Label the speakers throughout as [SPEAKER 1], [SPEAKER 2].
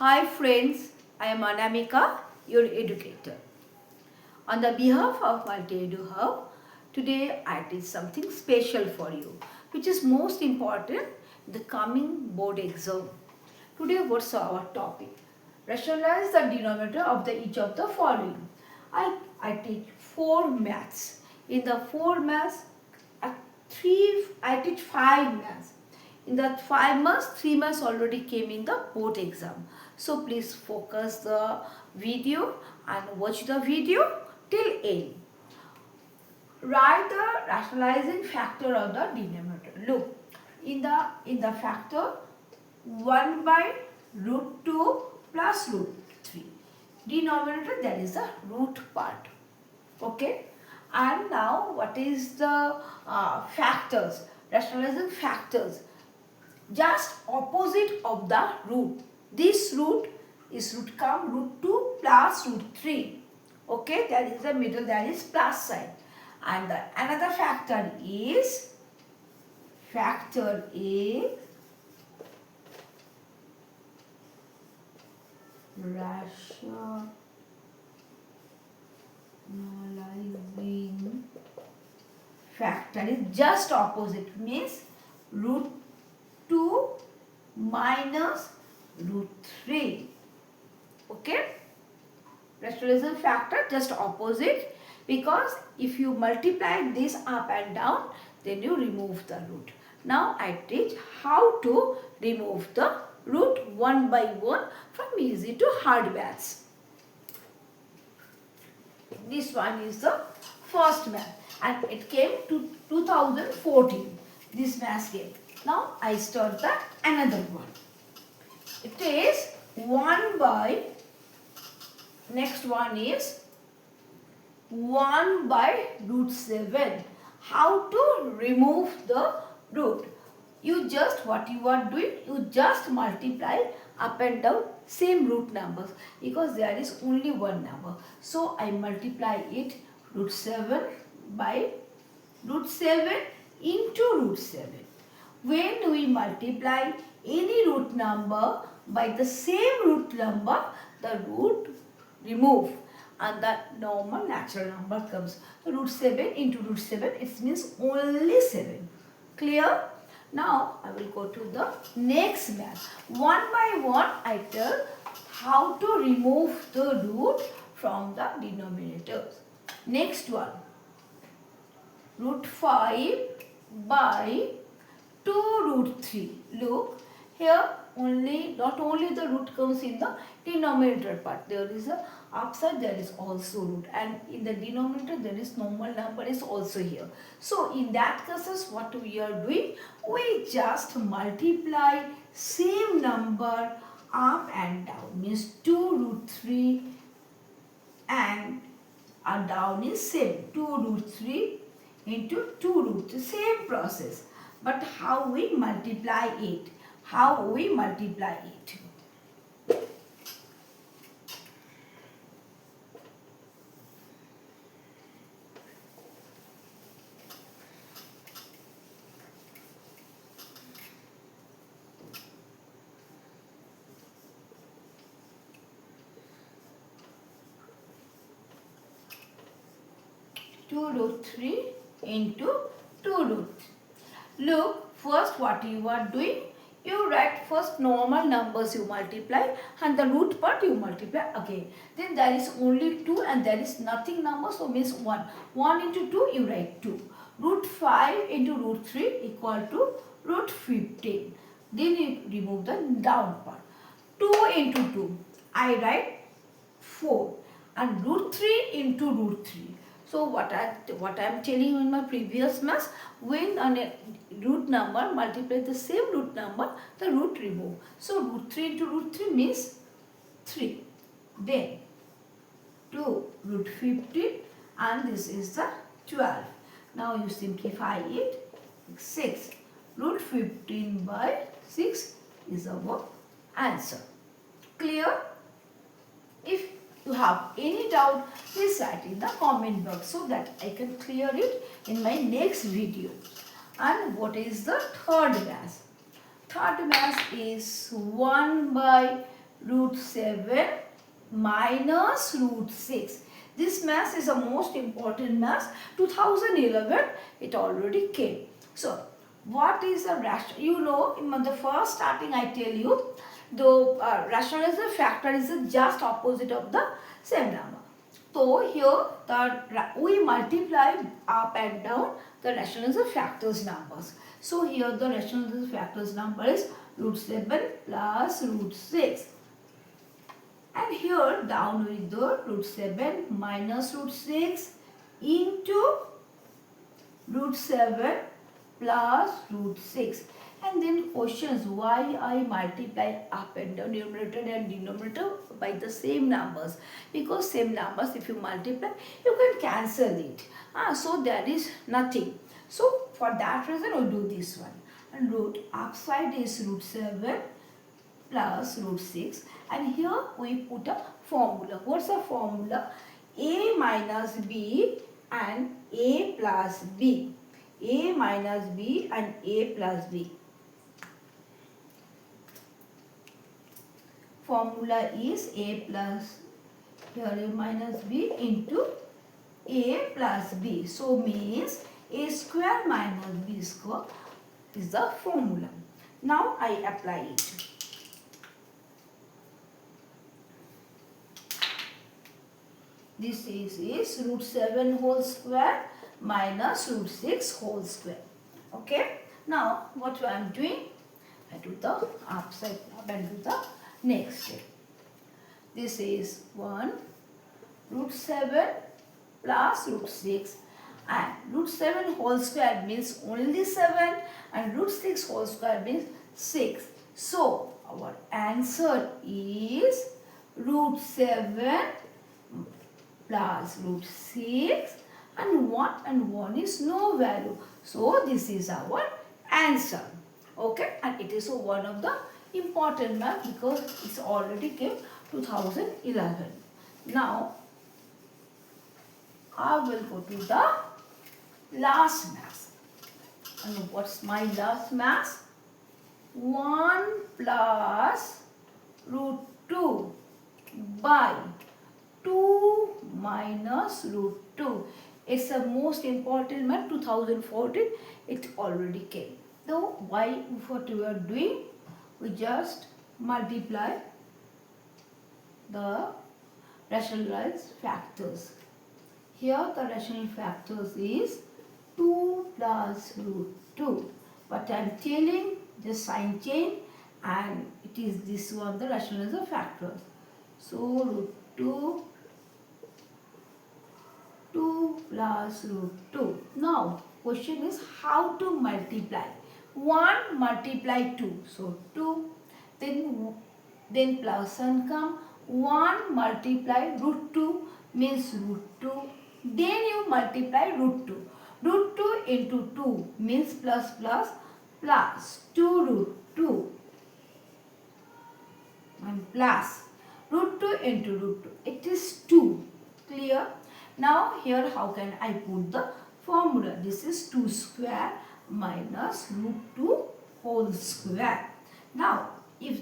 [SPEAKER 1] Hi friends, I am Anamika, your educator. On the behalf of Edu Hub, today I teach something special for you, which is most important in the coming board exam. Today what's our topic? Rationalize the denominator of each of the following. I teach 4 maths. In the 4 maths, I teach 5 maths. In the 5 months, 3 months already came in the board exam. So please focus the video and watch the video till end. Write the rationalizing factor of the denominator. Look, in the factor 1 by root 2 plus root 3. Denominator, that is the root part. Okay. And now what is the factors? Rationalizing factors. Just opposite of the root. This root is root 2 plus root 3. Okay, that is the middle, that is plus sign. And another factor is factor A, rationalizing factor is just opposite, means root 2 minus root 3. Okay, rationalization factor just opposite, because if you multiply this up and down, then you remove the root. Now I teach how to remove the root one by one from easy to hard maths. This one is the first math and it came to 2014. This math came. Now I start the another one. It is 1 by, next one is 1 by root 7. How to remove the root? You just, what you are doing, you just multiply up and down same root numbers, because there is only one number. So I multiply it root 7 by root 7 into root 7. When we multiply any root number by the same root number, the root remove and the normal natural number comes. So root 7 into root 7, it means only 7. Clear? Now I will go to the next math. One by one I tell how to remove the root from the denominators. Next one, root 5 by 2 root 3. Look, here not only the root comes in the denominator part, there is a upside, there is also root, and in the denominator there is normal number is also here. So in that cases, what we are doing, we just multiply same number up and down, means 2 root 3 and down is same, 2 root 3 into 2 root 3, same process. But how we multiply it? How we multiply it? Two root 3 into 2 root. Look, first what you are doing, you write first normal numbers you multiply and the root part you multiply again. Then there is only 2 and there is nothing number, so means 1. 1 into 2 you write 2. Root 5 into root 3 equal to root 15. Then you remove the down part. 2 into 2 I write 4 and root 3 into root 3. So what I am telling you in my previous math, when a root number multiply the same root number, the root remove. So root 3 into root 3 means 3. Then 2 root 15 and this is the 12. Now you simplify it, 6. Root 15 by 6 is our answer. Clear? If you have any doubt, please write in the comment box so that I can clear it in my next video. And what is the third mass? Third mass is 1 by root 7 minus root 6. This mass is the most important mass. 2011 it already came. So what is a ration? You know, in the first starting I tell you the rationalisation factor is just opposite of the same number. So here we multiply up and down the rationalisation factors numbers. So here the rationalisation factors number is root 7 plus root 6. And here down with the root 7 minus root 6 into root 7 plus root 6. And then questions why I multiply up and down numerator and denominator by the same numbers. Because same numbers if you multiply you can cancel it. So there is nothing. So for that reason we do this one. And root upside is root 7 plus root 6. And here we put a formula. What's the formula? A minus B and A plus B. A minus B and A plus B. Formula is A plus, here A minus B into A plus B. So means A square minus B square is the formula. Now I apply it. This is root 7 whole square minus root 6 whole square. Okay. Now what I am doing? I do the upside up and do the next step. This is 1 root 7 plus root 6, and root 7 whole square means only 7 and root 6 whole square means 6. So our answer is root 7 plus root 6 and 1 is no value. So this is our answer. Okay, and it is one of the important math because it's already came 2011. Now I will go to the last mass. And what's my last mass? 1 plus root 2 by 2 minus root 2. It's the most important math. 2014 it already came. So why what we are doing? We just multiply the rationalized factors. Here the rational factors is 2 plus root 2. But I am telling just sign change and it is this one the rationalized factors. So root 2 plus root 2. Now question is how to multiply. 1 multiply 2. So 2. Then plus and come. 1 multiply root 2 means root 2. Then you multiply root 2. Root 2 into 2 means plus 2 root 2. And plus root 2 into root 2. It is 2. Clear? Now here how can I put the formula? This is 2 square minus root 2 whole square. Now if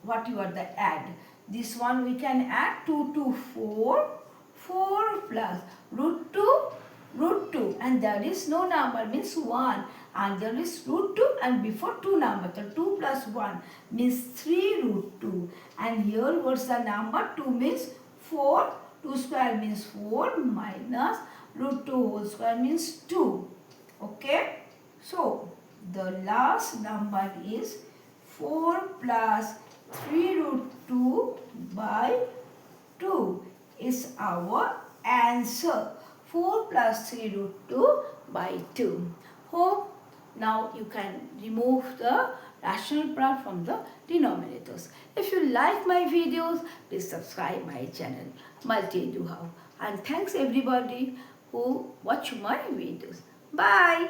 [SPEAKER 1] what you are the add? This one we can add 2 to 4. 4 plus root 2 and there is no number means 1 and there is root 2 and before 2 number. So 2 plus 1 means 3 root 2 and here what's the number? 2 means 4. 2 square means 4 minus root 2 whole square means 2. Okay. So the last number is 4 plus 3 root 2 by 2 is our answer. 4 plus 3 root 2 by 2. Hope now you can remove the rational part from the denominators. If you like my videos, please subscribe my channel Edu Hub. And thanks everybody who watch my videos. Bye.